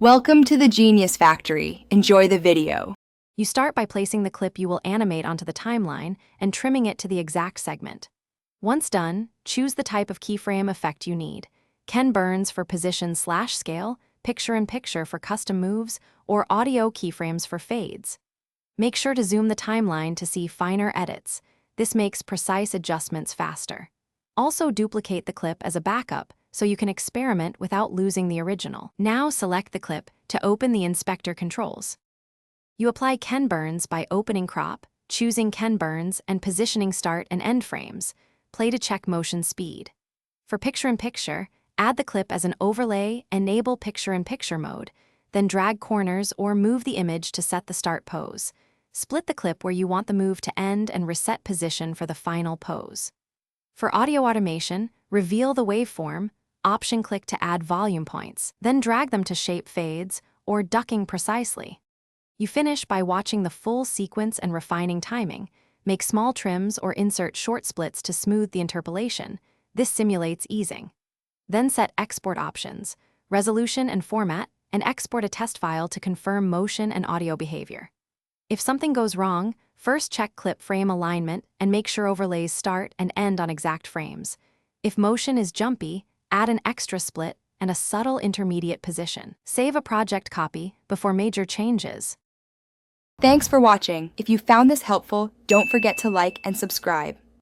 Welcome to the Genius Factory. Enjoy the video. You start by placing the clip you will animate onto the timeline and trimming it to the exact segment. Once done, choose the type of keyframe effect you need. Ken Burns for position/scale, picture-in-picture for custom moves, or audio keyframes for fades. Make sure to zoom the timeline to see finer edits. This makes precise adjustments faster. Also duplicate the clip as a backup so you can experiment without losing the original. Now select the clip to open the inspector controls. You apply Ken Burns by opening crop, choosing Ken Burns, and positioning start and end frames. Play to check motion speed. For picture-in-picture, add the clip as an overlay, enable picture-in-picture mode, then drag corners or move the image to set the start pose. Split the clip where you want the move to end and reset position for the final pose. For audio automation, reveal the waveform, option-click to add volume points, then drag them to shape fades or ducking precisely. You finish by watching the full sequence and refining timing. Make small trims or insert short splits to smooth the interpolation. This simulates easing. Then set export options, resolution and format, and export a test file to confirm motion and audio behavior. If something goes wrong, first check clip frame alignment and make sure overlays start and end on exact frames. If motion is jumpy, add an extra split and a subtle intermediate position. Save a project copy before major changes. Thanks for watching. If you found this helpful, don't forget to like and subscribe.